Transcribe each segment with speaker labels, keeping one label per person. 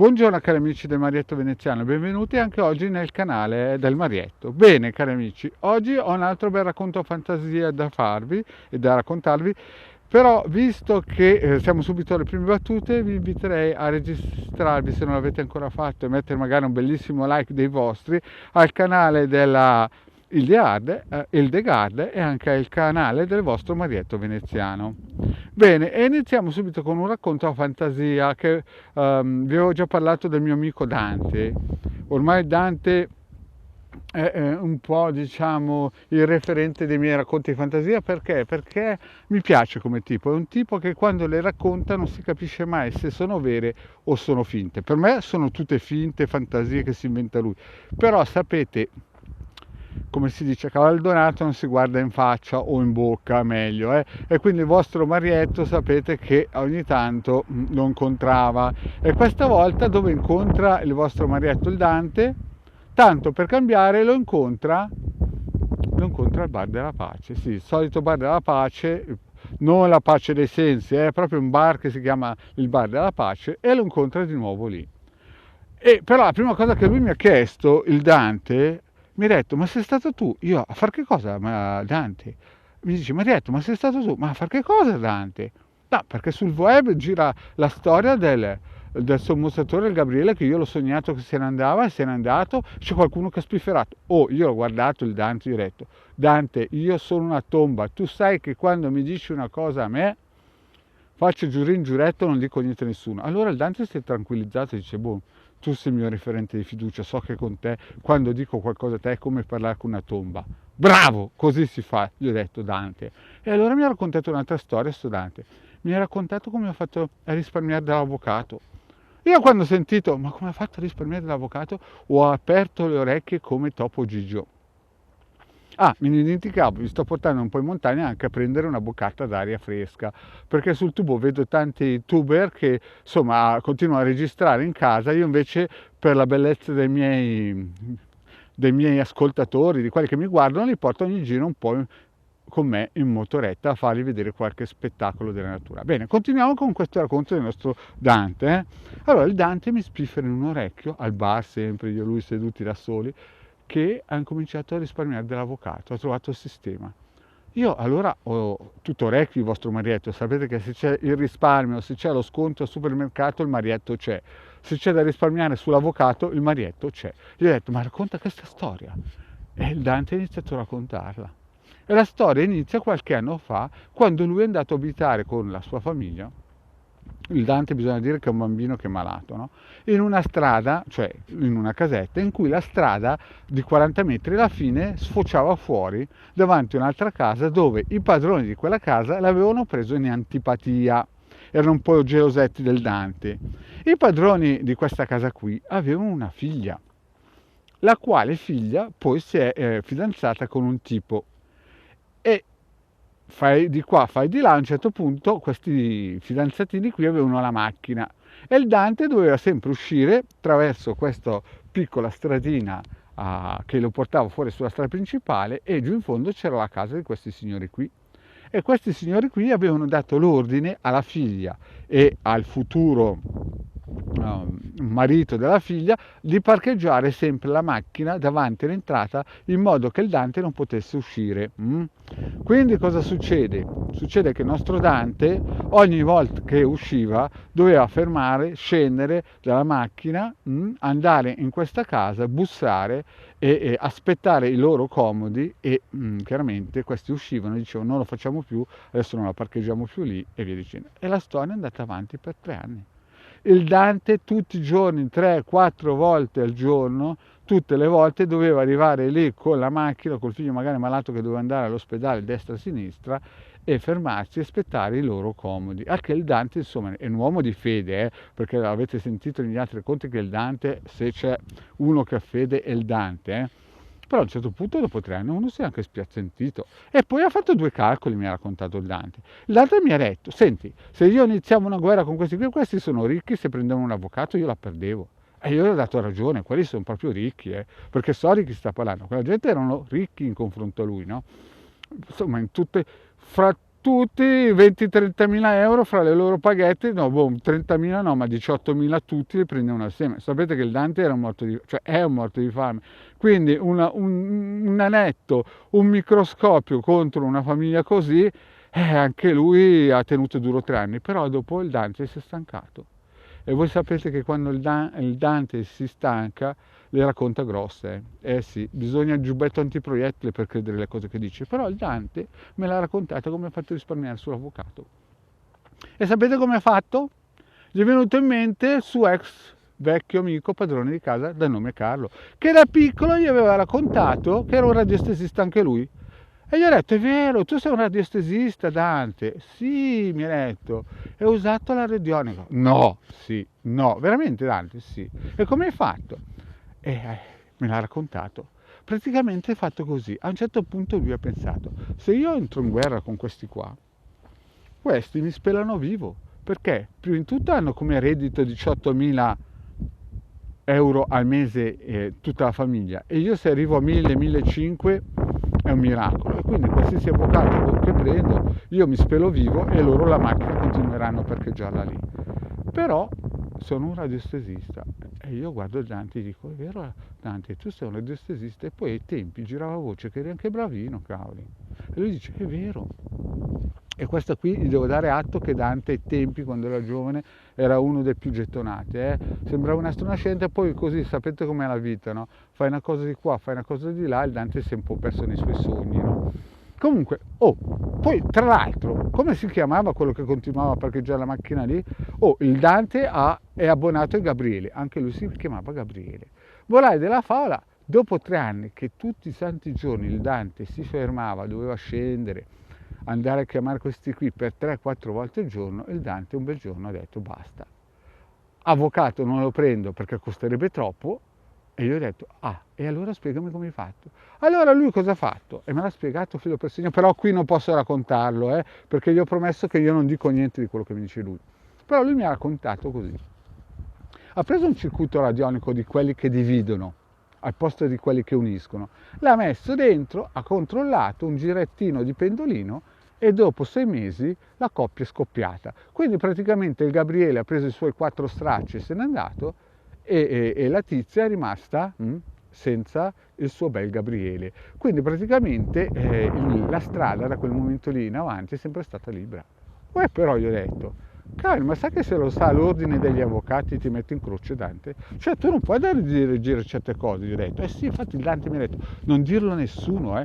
Speaker 1: Buongiorno cari amici del Marietto Veneziano, benvenuti anche oggi nel canale del Marietto. Bene cari amici, oggi ho un altro bel racconto fantasia da farvi e da raccontarvi, però visto che siamo subito alle prime battute vi inviterei a registrarvi se non l'avete ancora fatto e mettere magari un bellissimo like dei vostri al canale della Hildegard e anche al canale del vostro Marietto Veneziano. Bene, e iniziamo subito con un racconto a fantasia che vi avevo già parlato del mio amico Dante. Ormai Dante è un po', diciamo, il referente dei miei racconti di fantasia perché? Perché mi piace come tipo, è un tipo che quando le racconta non si capisce mai se sono vere o sono finte. Per me sono tutte finte fantasie che si inventa lui, però sapete, come si dice, a cavallo donato non si guarda in faccia o in bocca, meglio, e quindi il vostro Marietto sapete che ogni tanto lo incontrava, e questa volta dove incontra il vostro Marietto il Dante, tanto per cambiare lo incontra al Bar della Pace, sì, il solito Bar della Pace, non la pace dei sensi, è proprio un bar che si chiama il Bar della Pace, e lo incontra di nuovo lì. E però la prima cosa che lui mi ha chiesto, il Dante, mi ha detto: ma sei stato tu? Io: a far che cosa, Dante? Mi dice: ma detto, ma sei stato tu? Ma a far che cosa, Dante? No, perché sul web gira la storia del sommozatore, il Gabriele, che io l'ho sognato che se ne andava e se n'è andato, c'è qualcuno che ha spifferato. Oh, io ho guardato il Dante e gli ho detto: Dante, io sono una tomba, tu sai che quando mi dici una cosa a me, faccio giurin giuretto, non dico niente a nessuno. Allora il Dante si è tranquillizzato e dice: boh, tu sei il mio referente di fiducia, so che con te, quando dico qualcosa a te, è come parlare con una tomba. Bravo, così si fa, gli ho detto Dante. E allora mi ha raccontato un'altra storia, sto Dante. Mi ha raccontato come ha fatto a risparmiare dall'avvocato. Io quando ho sentito, ma come ha fatto a risparmiare dall'avvocato, ho aperto le orecchie come Topo Gigio. Ah, mi dimenticavo, vi sto portando un po' in montagna anche a prendere una boccata d'aria fresca, perché sul tubo vedo tanti tuber che insomma continuano a registrare in casa, io invece per la bellezza dei miei ascoltatori, di quelli che mi guardano, li porto ogni giro un po' con me in motoretta a fargli vedere qualche spettacolo della natura. Bene, continuiamo con questo racconto del nostro Dante. Allora il Dante mi spiffera in un orecchio, al bar sempre, io e lui seduti da soli, che ha incominciato a risparmiare dell'avvocato, ha trovato il sistema. Io allora ho tutto orecchio il vostro Marietto, sapete che se c'è il risparmio, se c'è lo sconto al supermercato, il Marietto c'è. Se c'è da risparmiare sull'avvocato, il Marietto c'è. Gli ho detto: ma racconta questa storia. E il Dante ha iniziato a raccontarla. E la storia inizia qualche anno fa, quando lui è andato a abitare con la sua famiglia. Il Dante bisogna dire che è un bambino che è malato, no? In una strada, cioè in una casetta, in cui la strada di 40 metri alla fine sfociava fuori davanti a un'altra casa dove i padroni di quella casa l'avevano preso in antipatia. Erano un po' gelosetti del Dante. I padroni di questa casa qui avevano una figlia, la quale figlia poi si è fidanzata con un tipo, e fai di qua, fai di là, a un certo punto questi fidanzatini qui avevano la macchina e il Dante doveva sempre uscire attraverso questa piccola stradina che lo portava fuori sulla strada principale, e giù in fondo c'era la casa di questi signori qui. E questi signori qui avevano dato l'ordine alla figlia e al futuro marito della figlia di parcheggiare sempre la macchina davanti all'entrata, in modo che il Dante non potesse uscire. Quindi cosa succede? Succede che il nostro Dante ogni volta che usciva doveva fermare, scendere dalla macchina, andare in questa casa, bussare e aspettare i loro comodi, e chiaramente questi uscivano e dicevano: non lo facciamo più, adesso non la parcheggiamo più lì, e via dicendo. E la storia è andata avanti per 3 anni. Il Dante tutti i giorni, 3-4 volte al giorno, tutte le volte doveva arrivare lì con la macchina, col figlio magari malato che doveva andare all'ospedale destra-sinistra, e fermarsi e aspettare i loro comodi. Anche il Dante, insomma, è un uomo di fede, perché avete sentito negli altri racconti che il Dante, se c'è uno che ha fede, è il Dante. Però a un certo punto, dopo 3 anni, uno si è anche spiazzentito. E poi ha fatto 2 calcoli, mi ha raccontato il Dante. Il Dante mi ha detto: senti, se io iniziavo una guerra con questi qui, questi sono ricchi, se prendevano un avvocato io la perdevo. E io gli ho dato ragione, quelli sono proprio ricchi, perché so di chi sta parlando. Quella gente erano ricchi in confronto a lui, no? Insomma, fra tutti 20-30 mila euro fra le loro paghette, no, 30 mila no, ma 18 mila tutti li prendevano assieme. Sapete che il Dante era un morto di, cioè è un morto di fame, quindi un anetto, un microscopio contro una famiglia così, anche lui ha tenuto duro 3 anni, però dopo il Dante si è stancato. E voi sapete che quando il Dante si stanca le racconta grosse. Eh sì, bisogna il giubbetto antiproiettile per credere le cose che dice, però il Dante me l'ha raccontata come ha fatto risparmiare sull'avvocato. E sapete come ha fatto? Gli è venuto in mente il suo ex vecchio amico padrone di casa dal nome Carlo, che da piccolo gli aveva raccontato che era un radiestesista anche lui. E gli ho detto, è vero, tu sei un radiestesista, Dante. Sì, mi ha detto, e ho usato la radionica. No, sì, no, veramente Dante, sì. E come hai fatto? Me l'ha raccontato. Praticamente è fatto così. A un certo punto lui ha pensato, se io entro in guerra con questi qua, questi mi spelano vivo. Perché? Prima di tutto hanno come reddito 18.000 euro al mese tutta la famiglia, e io se arrivo a 1.000-1.500 è un miracolo, e quindi qualsiasi avvocato che prendo io mi spelo vivo e loro la macchina continueranno a parcheggiarla lì. Però sono un radiestesista e io guardo Dante e dico, è vero Dante, tu sei un radiestesista? E poi ai tempi girava voce che eri anche bravino, cavoli. E lui dice, è vero. E questo qui gli devo dare atto che Dante ai tempi, quando era giovane, era uno dei più gettonati. Sembrava un astronascente, poi così, sapete com'è la vita, no? Fai una cosa di qua, fai una cosa di là, il Dante si è un po' perso nei suoi sogni, no? Comunque, poi tra l'altro, come si chiamava quello che continuava a parcheggiare la macchina lì? Il Dante è abbonato a Gabriele, anche lui si chiamava Gabriele. Volai della favola, dopo 3 anni che tutti i santi giorni il Dante si fermava, doveva scendere, andare a chiamare questi qui per 3-4 volte al giorno, il Dante un bel giorno ha detto basta. Avvocato non lo prendo perché costerebbe troppo, e io ho detto, e allora spiegami come hai fatto. Allora lui cosa ha fatto? E me l'ha spiegato filo per segno, però qui non posso raccontarlo, perché gli ho promesso che io non dico niente di quello che mi dice lui. Però lui mi ha raccontato così. Ha preso un circuito radionico di quelli che dividono, al posto di quelli che uniscono, l'ha messo dentro, ha controllato un girettino di pendolino e dopo 6 mesi la coppia è scoppiata. Quindi praticamente il Gabriele ha preso i suoi 4 stracci e se n'è andato, e la tizia è rimasta senza il suo bel Gabriele. Quindi praticamente la strada da quel momento lì in avanti è sempre stata libera. Poi però gli ho detto, cavolo, ma sai che se lo sa l'ordine degli avvocati ti mette in croce Dante? Cioè tu non puoi dare a dire certe cose, gli ho detto. Sì, infatti il Dante mi ha detto, non dirlo a nessuno,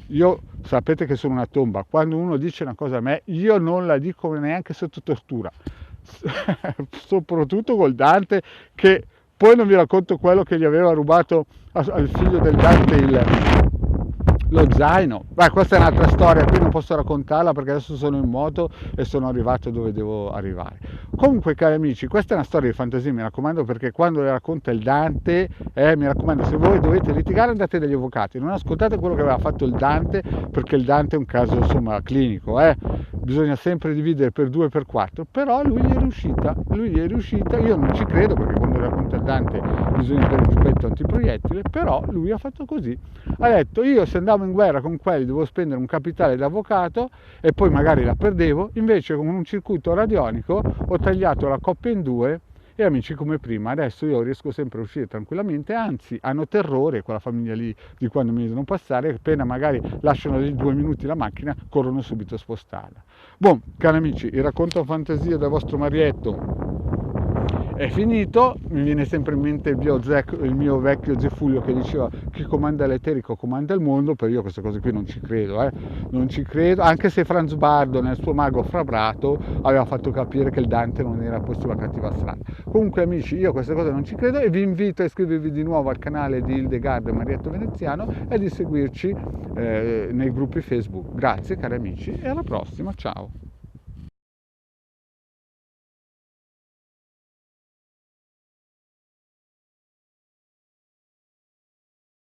Speaker 1: Io sapete che sono una tomba, quando uno dice una cosa a me, io non la dico neanche sotto tortura. Soprattutto col Dante, che poi non vi racconto quello che gli aveva rubato al figlio del Dante lo zaino. Beh, questa è un'altra storia, qui non posso raccontarla perché adesso sono in moto e sono arrivato dove devo arrivare. Comunque, cari amici, questa è una storia di fantasia, mi raccomando, perché quando le racconta il Dante, mi raccomando, se voi dovete litigare andate dagli avvocati, non ascoltate quello che aveva fatto il Dante, perché il Dante è un caso insomma clinico, bisogna sempre dividere per 2 per 4, però lui gli è riuscita, io non ci credo perché quando racconta il Dante bisogna avere il giubbetto antiproiettile, però lui ha fatto così, ha detto io se andavo in guerra con quelli dovevo spendere un capitale d'avvocato e poi magari la perdevo, invece con un circuito radionico ho tagliato la coppia in 2 e amici come prima, adesso io riesco sempre a uscire tranquillamente, anzi hanno terrore quella famiglia lì di quando mi vedono passare, appena magari lasciano lì 2 minuti la macchina corrono subito a spostarla. Cari amici, il racconto fantasia del vostro Marietto è finito, mi viene sempre in mente il mio vecchio Zefulio che diceva chi comanda l'eterico comanda il mondo, però io queste cose qui non ci credo, non ci credo, anche se Franz Bardo nel suo Mago Frabrato aveva fatto capire che il Dante non era poi sulla cattiva strada. Comunque amici, io queste cose non ci credo e vi invito a iscrivervi di nuovo al canale di Hildegard e Marietto Veneziano e di seguirci nei gruppi Facebook. Grazie cari amici e alla prossima, ciao!